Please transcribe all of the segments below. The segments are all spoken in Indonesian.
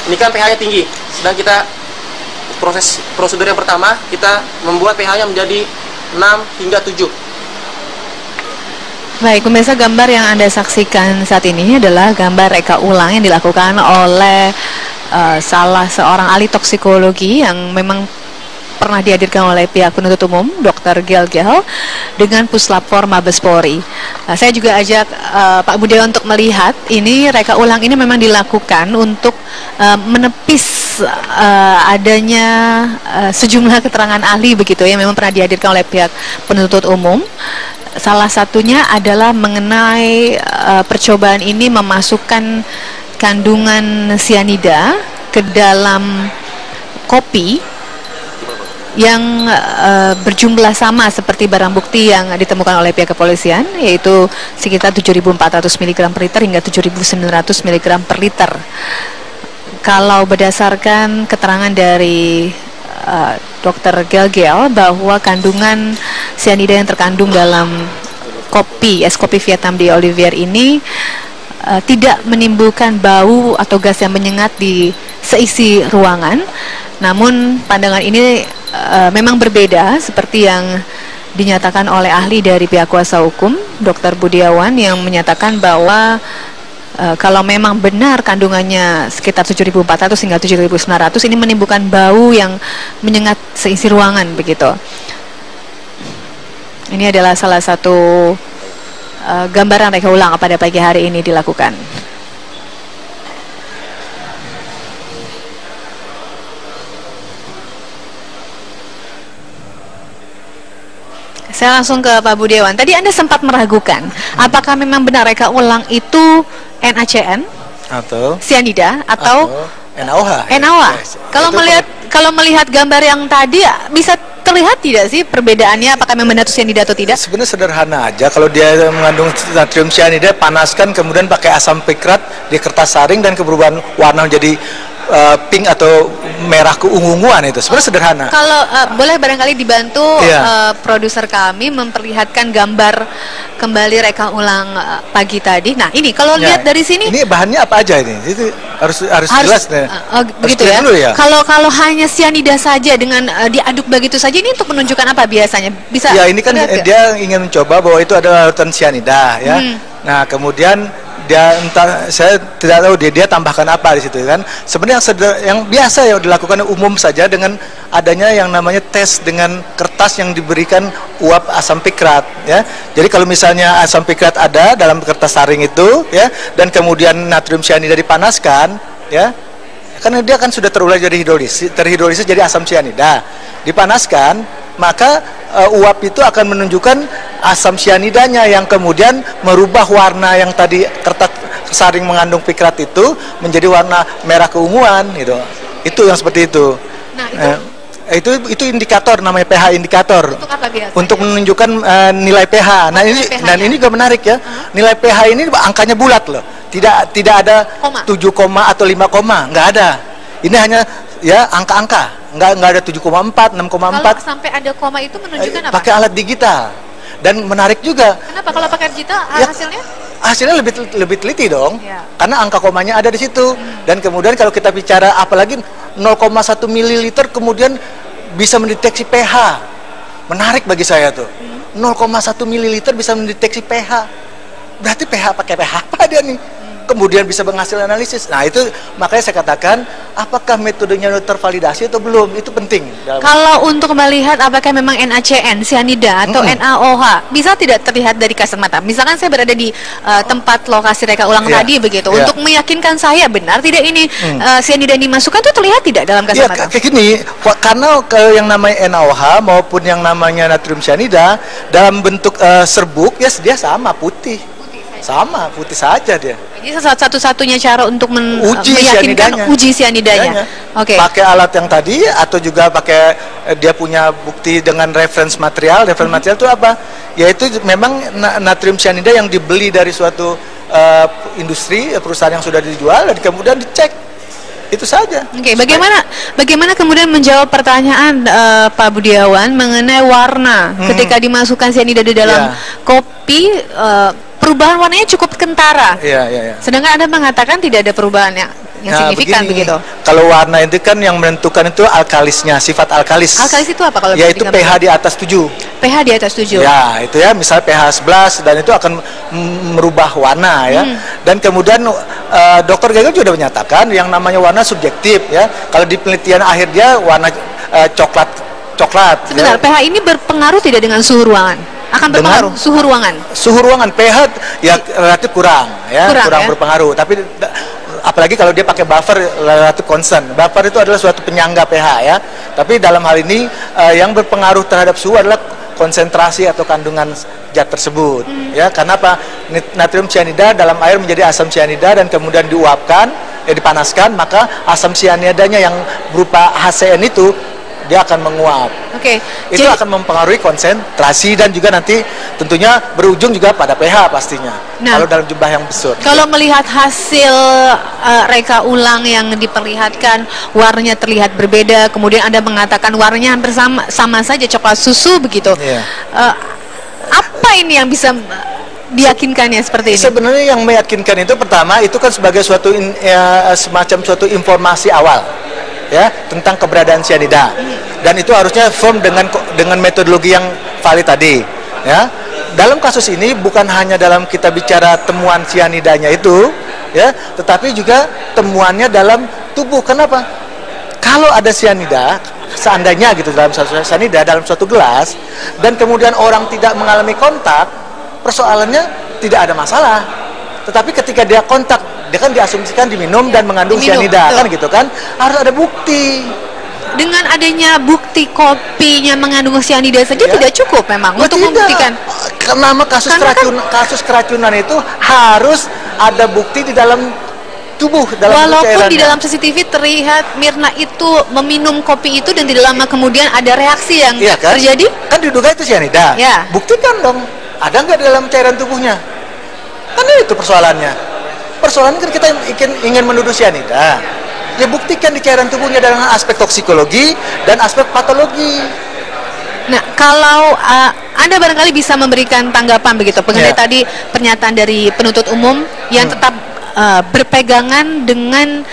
Ini kan pH-nya tinggi. Sedang kita prosedur yang pertama, kita membuat pH-nya menjadi 6 hingga 7. Baik, pemirsa, gambar yang Anda saksikan saat ini adalah gambar reka ulang yang dilakukan oleh salah seorang ahli toksikologi yang memang pernah dihadirkan oleh pihak penuntut umum, Dr. Gel-Gel, dengan Puslapfor Mabes Polri. Saya juga ajak Pak Budiawan untuk melihat ini reka ulang ini memang dilakukan untuk menepis adanya sejumlah keterangan ahli begitu ya, memang pernah dihadirkan oleh pihak penuntut umum. Salah satunya adalah mengenai percobaan ini memasukkan kandungan sianida ke dalam kopi yang berjumlah sama seperti barang bukti yang ditemukan oleh pihak kepolisian, yaitu sekitar 7.400 mg per liter hingga 7.900 mg per liter. Kalau berdasarkan keterangan dari Dr. Gel-Gel bahwa kandungan sianida yang terkandung dalam es kopi Vietnam de Olivier ini tidak menimbulkan bau atau gas yang menyengat di seisi ruangan. Namun pandangan ini memang berbeda seperti yang dinyatakan oleh ahli dari pihak kuasa hukum, Dr. Budiawan, yang menyatakan bahwa kalau memang benar kandungannya sekitar 7.400 hingga 7.900 ini menimbulkan bau yang menyengat seisi ruangan begitu. Ini adalah salah satu gambaran reka ulang pada pagi hari ini dilakukan. Saya langsung ke Pak Budiawan. Tadi Anda sempat meragukan apakah memang benar reka ulang itu NaCN atau sianida atau NaOH. NaOH. Yes. Kalau melihat gambar yang tadi bisa terlihat tidak sih perbedaannya, apakah memang benar itu sianida atau tidak? Sebenarnya sederhana aja. Kalau dia mengandung natrium sianida, panaskan kemudian pakai asam pikrat di kertas saring dan keberubah warna menjadi pink atau merah keungu-unguan, itu sebenarnya sederhana. Kalau boleh barangkali dibantu produser kami memperlihatkan gambar kembali reka ulang pagi tadi. Nah ini kalau lihat dari sini, ini bahannya apa aja ini? Itu harus jelas nih. Begitu ya. Kalau hanya sianida saja dengan diaduk begitu saja, ini untuk menunjukkan apa biasanya? Bisa? Ya, ini kan dia ingin mencoba bahwa itu adalah larutan sianida ya. Nah kemudian dia entah, saya tidak tahu dia tambahkan apa di situ kan. Sebenarnya yang biasa yang dilakukan umum saja dengan adanya yang namanya tes dengan kertas yang diberikan uap asam pikrat ya. Jadi kalau misalnya asam pikrat ada dalam kertas saring itu ya, dan kemudian natrium sianida dipanaskan ya, karena dia kan sudah terurai jadi terhidrolisis jadi asam sianida, dipanaskan, maka uap itu akan menunjukkan asam sianidanya yang kemudian merubah warna yang tadi kertas saring mengandung pikrat itu menjadi warna merah keunguan gitu. Itu yang seperti itu. Nah, itu indikator, namanya pH indikator. Untuk apa biasanya? Untuk menunjukkan nilai pH. Nah, ini juga menarik ya. Nilai pH ini angkanya bulat loh. Tidak ada 7, atau 5, nggak ada. Ini hanya ya angka-angka. Nggak ada 7,4, 6,4. Kalau sampai ada koma itu menunjukkan apa? Pakai alat digital. Dan menarik juga. Kenapa kalau pakai digital hasilnya? Hasilnya lebih teliti dong. Ya. Karena angka komanya ada di situ. Dan kemudian kalau kita bicara apalagi 0,1 ml kemudian bisa mendeteksi pH. Menarik bagi saya tuh. 0,1 ml bisa mendeteksi pH. Berarti pakai pH apa dia nih? Kemudian bisa menghasil analisis. Nah itu makanya saya katakan apakah metodenya tervalidasi atau belum, itu penting. Kalau untuk melihat apakah memang NaCN, sianida atau NaOH bisa tidak terlihat dari kasat mata. Misalkan saya berada di tempat lokasi reka ulang tadi begitu, untuk meyakinkan saya benar tidak ini sianida yang dimasukkan itu terlihat tidak dalam kasat mata. Kayak gini, karena kalau yang namanya NaOH maupun yang namanya natrium sianida dalam bentuk serbuk ya dia sama putih. Sama, putih saja dia. Jadi satu-satunya cara untuk meyakinkan uji sianidanya. Oke. Pakai alat yang tadi atau juga pakai dia punya bukti dengan reference material. Reference material itu apa? Yaitu memang natrium sianida yang dibeli dari suatu industri, perusahaan yang sudah dijual dan kemudian dicek. Itu saja. Oke, bagaimana kemudian menjawab pertanyaan Pak Budiawan mengenai warna ketika dimasukkan sianida di dalam kopi? Perubahan warnanya cukup kentara. Sedangkan Anda mengatakan tidak ada perubahan yang signifikan begini, begitu. Kalau warna itu kan yang menentukan itu alkalisnya, sifat alkalis. Alkalis itu apa kalau Yaitu bisa pH di atas 7. pH di atas 7. Ya, itu ya, misal pH 11 dan itu akan merubah warna ya. Dan kemudian Dr. Gregor juga menyatakan yang namanya warna subjektif ya. Kalau di penelitian akhir dia warna coklat. Sebentar, ya. pH ini berpengaruh tidak dengan suhu ruangan? Akan berpengaruh suhu ruangan. Suhu ruangan pH ya relatif kurang ya, kurang ya? berpengaruh. Tapi apalagi kalau dia pakai buffer relatif constant. Buffer itu adalah suatu penyangga pH ya. Tapi dalam hal ini yang berpengaruh terhadap suhu adalah konsentrasi atau kandungan zat tersebut ya. Karena apa? Natrium cyanida dalam air menjadi asam cyanida dan kemudian diuapkan, dipanaskan, maka asam cyanidanya yang berupa HCN itu dia akan menguap. Oke. Itu akan mempengaruhi konsentrasi dan juga nanti tentunya berujung juga pada pH pastinya. Nah, kalau dalam jumlah yang besar. Kalau melihat hasil reka ulang yang diperlihatkan, warnanya terlihat berbeda, kemudian Anda mengatakan warnanya hampir sama saja, coklat susu begitu. Iya. Apa ini yang bisa diyakinkannya seperti ini? Sebenarnya yang meyakinkan itu pertama itu kan sebagai suatu semacam suatu informasi awal ya tentang keberadaan cyanida, dan itu harusnya firm dengan metodologi yang valid tadi ya. Dalam kasus ini bukan hanya dalam kita bicara temuan cyanidanya itu ya, tetapi juga temuannya dalam tubuh. Kenapa? Kalau ada cyanida seandainya gitu dalam cyanida dalam suatu gelas dan kemudian orang tidak mengalami kontak, persoalannya tidak ada masalah. Tetapi ketika dia kontak, dia kan diasumsikan diminum dan mengandung cyanida, kan gitu kan? Harus ada bukti. Dengan adanya bukti kopinya mengandung cyanida saja tidak cukup memang untuk membuktikan. Nama kasus keracunan itu harus ada bukti di dalam tubuh, dalam walaupun di dalam CCTV terlihat Mirna itu meminum kopi itu dan tidak lama kemudian ada reaksi yang kan? terjadi. Kan diduga itu cyanida. Ya. Buktikan dong. Ada nggak di dalam cairan tubuhnya? Kan itu persoalannya. Persoalannya kan kita ingin menuduh cyanida. Ya buktikan di cairan tubuhnya dengan aspek toksikologi dan aspek patologi. Nah, kalau Anda barangkali bisa memberikan tanggapan begitu mengenai tadi pernyataan dari penuntut umum yang tetap berpegangan dengan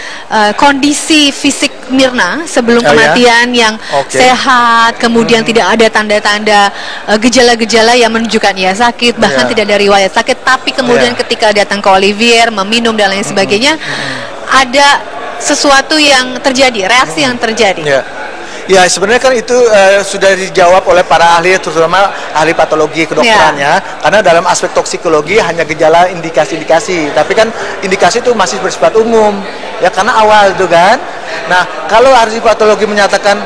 kondisi fisik Mirna sebelum kematian yang sehat, kemudian tidak ada tanda-tanda gejala-gejala yang menunjukkan ia sakit, bahkan tidak ada riwayat sakit, tapi kemudian ketika datang ke Olivier meminum dan lain sebagainya, ada sesuatu yang terjadi, reaksi yang terjadi. Ya sebenarnya kan itu sudah dijawab oleh para ahli, terutama ahli patologi kedokterannya, karena dalam aspek toksikologi hanya gejala indikasi-indikasi, tapi kan indikasi itu masih bersifat umum ya karena awal itu kan. Nah kalau ahli patologi menyatakan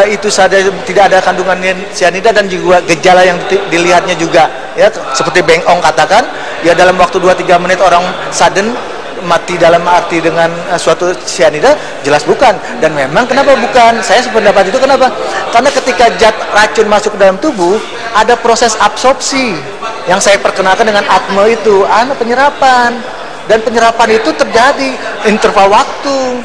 itu saja tidak ada kandungan cyanida dan juga gejala yang dilihatnya juga ya seperti Beng Ong katakan ya dalam waktu 2-3 menit orang sudden mati dalam arti dengan suatu cyanida, jelas bukan. Dan memang kenapa bukan? Saya sependapat itu kenapa? Karena ketika zat racun masuk ke dalam tubuh, ada proses absorpsi yang saya perkenalkan dengan ATME itu, penyerapan. Dan penyerapan itu terjadi interval waktu.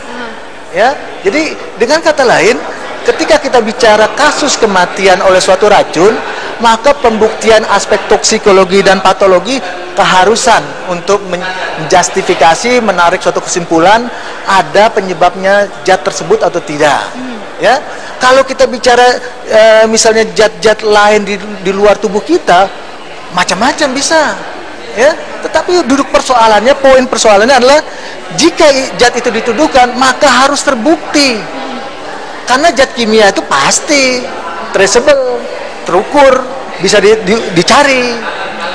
Ya, jadi dengan kata lain, ketika kita bicara kasus kematian oleh suatu racun, maka pembuktian aspek toksikologi dan patologi keharusan untuk menjustifikasi, menarik suatu kesimpulan ada penyebabnya zat tersebut atau tidak. Ya, kalau kita bicara misalnya zat-zat lain di luar tubuh kita, macam-macam bisa. Ya, tetapi duduk persoalannya, poin persoalannya adalah jika zat itu dituduhkan, maka harus terbukti. Karena zat kimia itu pasti traceable, terukur, bisa dicari,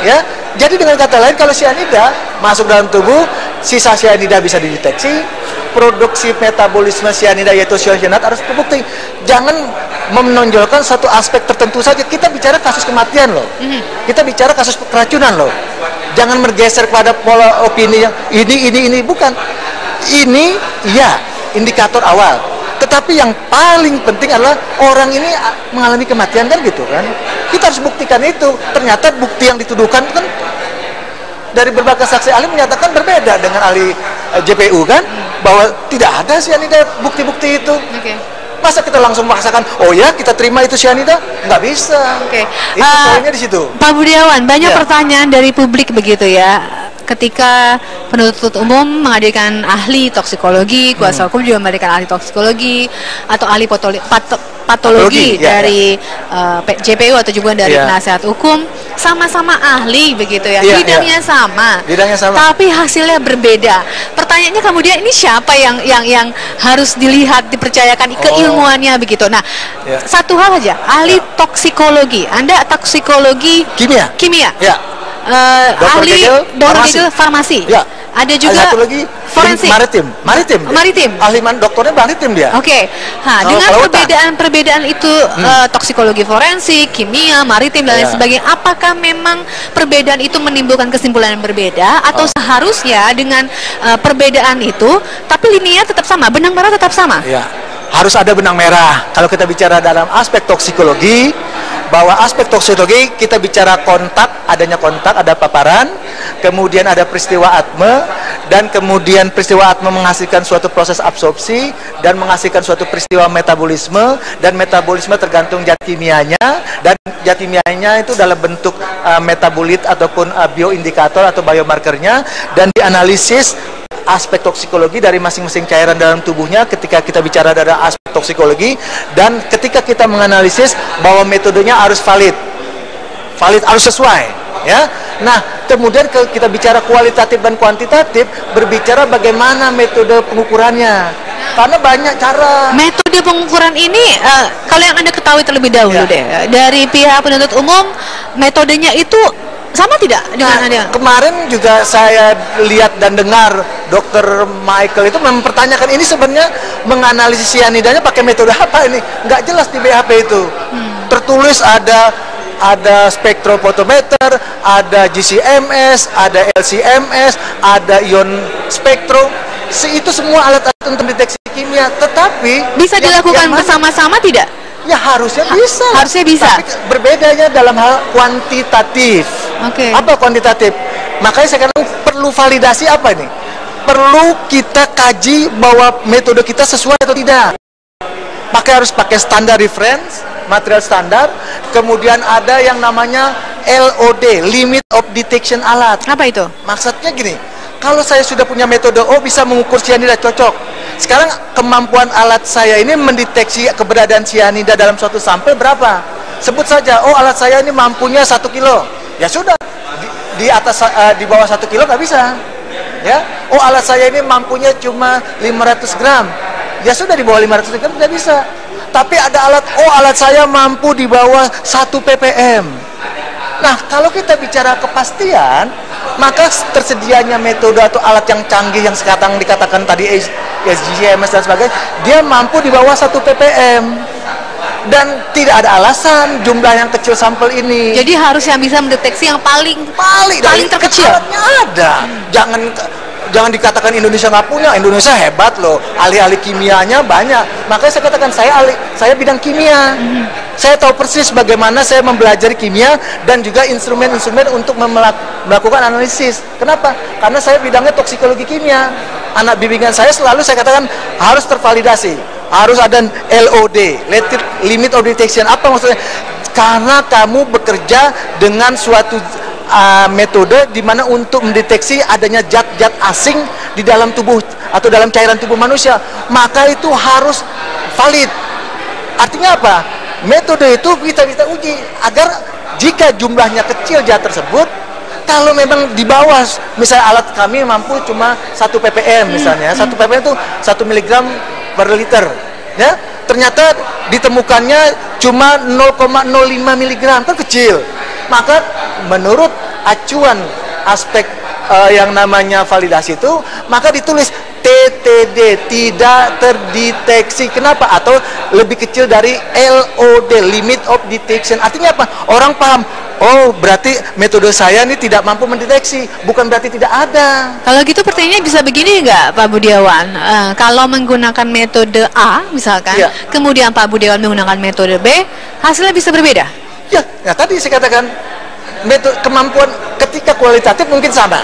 ya. Jadi dengan kata lain, kalau cyanida masuk dalam tubuh, sisa cyanida bisa dideteksi, produksi metabolisme cyanida yaitu cyanat harus terbukti. Jangan menonjolkan satu aspek tertentu saja. Kita bicara kasus kematian loh, kita bicara kasus keracunan loh. Jangan bergeser pada pola opini yang ini bukan. Ini ya indikator awal. Tetapi yang paling penting adalah orang ini mengalami kematian kan gitu kan. Kita harus buktikan itu. Ternyata bukti yang dituduhkan kan dari berbagai saksi ahli menyatakan berbeda dengan ahli JPU kan, bahwa tidak ada cyanida bukti-bukti itu. Masa kita langsung memaksakan, oh ya kita terima itu cyanida? Nggak bisa. Itu poinnya di situ. Pak Budiawan, banyak pertanyaan dari publik begitu ya. ketika penuntut umum menghadirkan ahli toksikologi, kuasa hukum juga menghadirkan ahli toksikologi atau ahli patologi dari JPU atau juga dari penasihat hukum, sama-sama ahli begitu ya, bidangnya sama, tapi hasilnya berbeda. Pertanyaannya kemudian ini siapa yang harus dilihat, dipercayakan keilmuannya begitu. Nah, satu hal aja, ahli toksikologi, Anda toksikologi kimia. Ahli dokter farmasi. Ada juga satu lagi forensik, maritim. Ahli dokternya maritim dia. Oke. Nah, dengan perbedaan itu toksikologi forensik, kimia, maritim dan lain sebagainya, apakah memang perbedaan itu menimbulkan kesimpulan yang berbeda atau seharusnya dengan perbedaan itu tapi lininya tetap sama, benang merah tetap sama? Ya. Harus ada benang merah. Kalau kita bicara dalam aspek toksikologi, bahwa aspek toksikologi kita bicara kontak, adanya kontak, ada paparan, kemudian ada peristiwa atme, dan kemudian peristiwa atme menghasilkan suatu proses absorpsi dan menghasilkan suatu peristiwa metabolisme, dan metabolisme tergantung zat kimianya, dan zat kimianya itu dalam bentuk metabolit ataupun bioindikator atau biomarkernya, dan dianalisis aspek toksikologi dari masing-masing cairan dalam tubuhnya ketika kita bicara dari aspek toksikologi, dan ketika kita menganalisis bahwa metodenya harus valid harus sesuai ya. Nah, kemudian kita bicara kualitatif dan kuantitatif, berbicara bagaimana metode pengukurannya, karena banyak cara. Metode pengukuran ini kalau yang Anda ketahui terlebih dahulu deh dari pihak penuntut umum, metodenya itu sama tidak dengan Anda? Kemarin juga saya lihat dan dengar Dr. Michael itu mempertanyakan ini sebenarnya menganalisis cyanidanya pakai metode apa ini? Nggak jelas di BAP itu. Tertulis ada spektrofotometer, ada GCMS, ada LCMS, ada ion spektrum. Itu semua alat-alat untuk deteksi kimia, tetapi bisa dilakukan bersama-sama tidak? Ya harusnya bisa. Harusnya bisa. Tapi berbedanya dalam hal kuantitatif. Apa kuantitatif? Makanya saya katakan perlu validasi apa ini? Perlu kita kaji bahwa metode kita sesuai atau tidak. Harus pakai standar reference, material standar. Kemudian ada yang namanya LOD, limit of detection alat. Apa itu? Maksudnya gini, kalau saya sudah punya metode bisa mengukur cyanida cocok. Sekarang kemampuan alat saya ini mendeteksi keberadaan cyanida dalam suatu sampel berapa? Sebut saja, alat saya ini mampunya 1 kilo. Ya sudah, di atas di bawah 1 kilo nggak bisa. Ya, alat saya ini mampunya cuma 500 gram. Ya sudah, di bawah 500 gram tidak bisa. Tapi ada alat saya mampu di bawah 1 ppm. Nah, kalau kita bicara kepastian, maka tersedianya metode atau alat yang canggih yang sekarang dikatakan tadi SGCMS dan sebagainya, dia mampu di bawah 1 ppm. Dan tidak ada alasan jumlah yang kecil sampel ini. Jadi harus yang bisa mendeteksi yang paling terkecil. Alatnya ada. Jangan dikatakan Indonesia nggak punya. Indonesia hebat loh, ahli-ahli kimianya banyak. Makanya saya katakan saya bidang kimia. Saya tahu persis bagaimana saya mempelajari kimia dan juga instrumen-instrumen untuk melakukan analisis. Kenapa? Karena saya bidangnya toksikologi kimia. Anak bimbingan saya selalu saya katakan harus tervalidasi, harus ada LOD, limit of detection. Apa maksudnya? Karena kamu bekerja dengan suatu metode di mana untuk mendeteksi adanya zat-zat asing di dalam tubuh atau dalam cairan tubuh manusia, maka itu harus valid. Artinya apa? Metode itu kita uji agar jika jumlahnya kecil zat tersebut, kalau memang di bawah, misalnya alat kami mampu cuma 1 ppm misalnya, 1 ppm itu 1 mg per liter, ya, ternyata ditemukannya cuma 0,05 mg, kan kecil. Maka menurut acuan aspek yang namanya validasi itu, maka ditulis TTD, tidak terdeteksi. Kenapa? Atau lebih kecil dari LOD, limit of detection. Artinya apa? Orang paham, berarti metode saya ini tidak mampu mendeteksi, bukan berarti tidak ada. Kalau gitu pertanyaannya bisa begini nggak, Pak Budiawan? Kalau menggunakan metode A misalkan, kemudian Pak Budiawan menggunakan metode B, hasilnya bisa berbeda? Ya, tadi saya katakan metode kemampuan ketika kualitatif mungkin sama.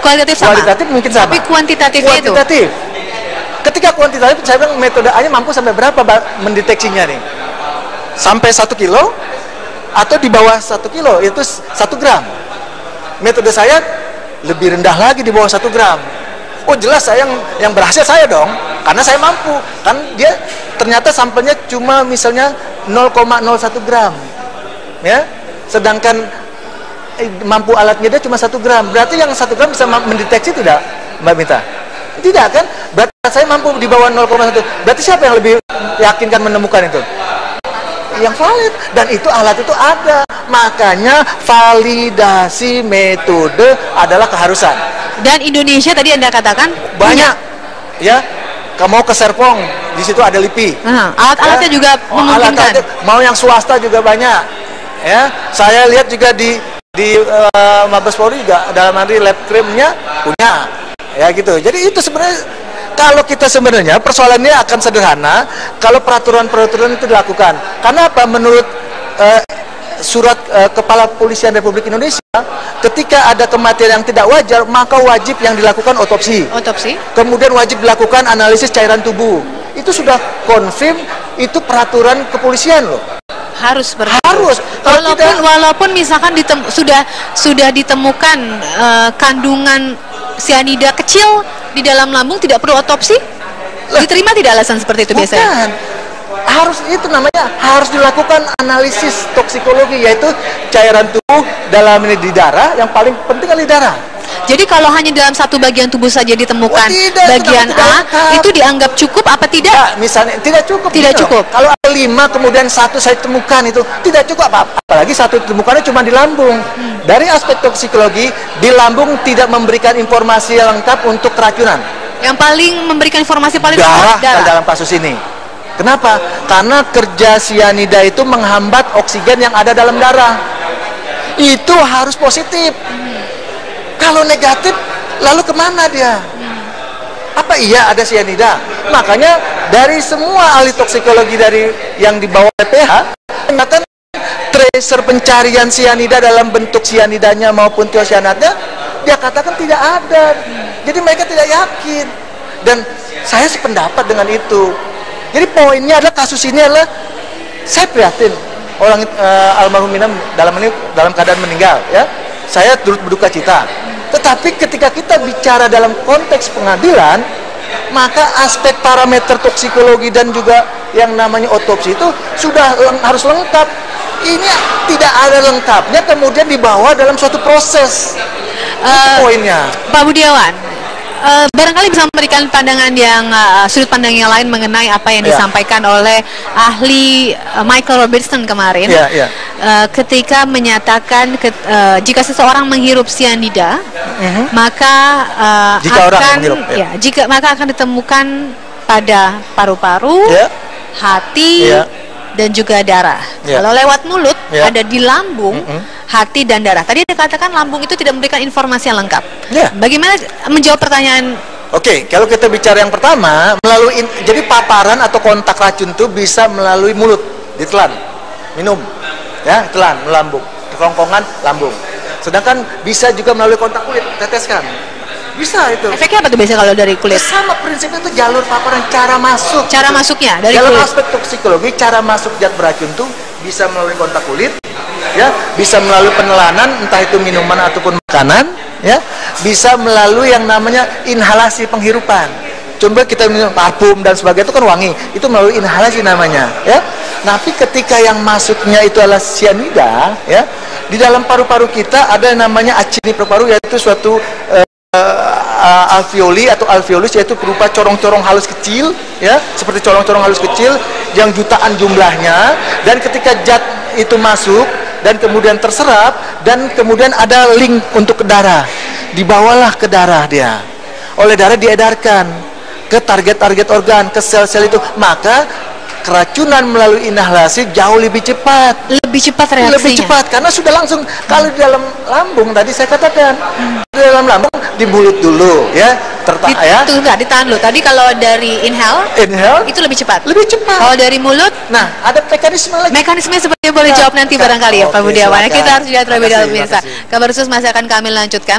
Kualitatif mungkin sama. Tapi kuantitatifnya itu? Ketika kuantitatif, saya bilang metode A-nya mampu sampai berapa mendeteksinya nih? Sampai 1 kilo atau di bawah 1 kilo, itu 1 gram. Metode saya lebih rendah lagi di bawah 1 gram. Oh jelas saya yang berhasil saya dong, karena saya mampu. Kan dia ternyata sampelnya cuma misalnya 0,01 gram, ya. Sedangkan mampu alatnya dia cuma 1 gram. Berarti yang 1 gram bisa mendeteksi tidak, Mbak Mita? Tidak kan? Berarti saya mampu di bawah 0,1. Berarti siapa yang lebih yakinkan menemukan itu? Yang valid, dan itu alat itu ada. Makanya validasi metode adalah keharusan. Dan Indonesia tadi Anda katakan Banyak, ya. Kamu ke Serpong, di situ ada LIPI. Alat-alatnya ya, juga memungkinkan. Mau yang swasta juga banyak. Ya, saya lihat juga di Mabes Polri juga dalam arti lab cream-nya punya. Ya gitu. Jadi itu sebenarnya kalau kita sebenarnya persoalannya akan sederhana kalau peraturan-peraturan itu dilakukan. Karena apa? Menurut surat Kepala Kepolisian Republik Indonesia, ketika ada kematian yang tidak wajar, maka wajib yang dilakukan otopsi. Kemudian wajib dilakukan analisis cairan tubuh. Itu sudah confirm, itu peraturan kepolisian loh. Harus Tidak, walaupun misalkan sudah ditemukan kandungan sianida kecil di dalam lambung, tidak perlu otopsi. Diterima tidak alasan seperti itu biasanya? Harus, itu namanya harus dilakukan analisis toksikologi, yaitu cairan tubuh dalam ini di darah, yang paling penting adalah di darah. Jadi kalau hanya dalam satu bagian tubuh saja ditemukan bagian A, itu dianggap cukup apa tidak? Nah, misalnya tidak cukup. Kalau ada 5 kemudian 1 saya temukan, itu tidak cukup. Apalagi 1 ditemukannya cuma di lambung. Dari aspek toksikologi, di lambung tidak memberikan informasi yang lengkap untuk keracunan. Yang paling memberikan informasi paling darah darah dalam kasus ini. Kenapa? Karena kerja sianida itu menghambat oksigen yang ada dalam darah. Itu harus positif. Kalau negatif, lalu kemana dia? Apa iya ada sianida? Makanya dari semua ahli toksikologi dari yang dibawa PH, ternyata tracer pencarian sianida dalam bentuk sianidanya maupun tiosianatnya, dia katakan tidak ada. Jadi mereka tidak yakin. Dan saya sependapat dengan itu. Jadi poinnya adalah kasus ini adalah saya prihatin orang almarhum Minam dalam keadaan meninggal, ya. Saya turut berduka cita. Tetapi ketika kita bicara dalam konteks pengadilan, maka aspek parameter toksikologi dan juga yang namanya otopsi itu sudah harus lengkap. Ini tidak ada lengkapnya, kemudian dibawa dalam suatu proses. Itu poinnya. Pak Budiawan, barangkali bisa memberikan pandangan yang sudut pandang yang lain mengenai apa yang disampaikan oleh ahli Michael Robertson kemarin, ketika menyatakan jika seseorang menghirup sianida, maka maka akan ditemukan pada paru-paru, hati, dan juga darah. Kalau lewat mulut ada di lambung, hati dan darah. Tadi dikatakan lambung itu tidak memberikan informasi yang lengkap. Bagaimana menjawab pertanyaan? Oke, kalau kita bicara yang pertama, jadi paparan atau kontak racun itu bisa melalui mulut, ditelan, minum, ya, telan, melambung, kerongkongan, lambung. Sedangkan bisa juga melalui kontak kulit, teteskan. Bisa itu. Efeknya apa tuh biasanya kalau dari kulit? Sama prinsipnya itu jalur paparan, cara masuk. Cara masuknya dari dalam kulit. aspek toksikologi, cara masuk zat beracun itu bisa melalui kontak kulit, ya, bisa melalui penelanan, entah itu minuman ataupun makanan, ya, bisa melalui yang namanya inhalasi penghirupan. Coba kita minum parfum dan sebagainya, itu kan wangi, itu melalui inhalasi namanya, ya. Tapi ketika yang masuknya itu adalah sianida, ya, di dalam paru-paru kita ada yang namanya acini paru-paru, yaitu suatu alveoli atau alveolus, yaitu berupa corong-corong halus kecil, ya, seperti corong-corong halus kecil yang jutaan jumlahnya. Dan ketika zat itu masuk dan kemudian terserap dan kemudian ada link untuk ke darah, dibawalah ke darah dia, oleh darah diedarkan ke target-target organ, ke sel-sel itu, maka keracunan melalui inhalasi jauh lebih cepat. Lebih cepat reaksinya. Lebih cepat karena sudah langsung. Kalau di dalam lambung tadi saya katakan, di dalam lambung di mulut dulu, ya, ditahan dulu. Tadi kalau dari inhale itu lebih cepat. Lebih cepat. Kalau dari mulut, nah ada mekanisme lagi. Mekanismenya seperti boleh jawab nanti barangkali ya Pak Budiawan. Kita harus lihat terlebih dahulu pemirsa. Kabar Khusus masih akan kami lanjutkan.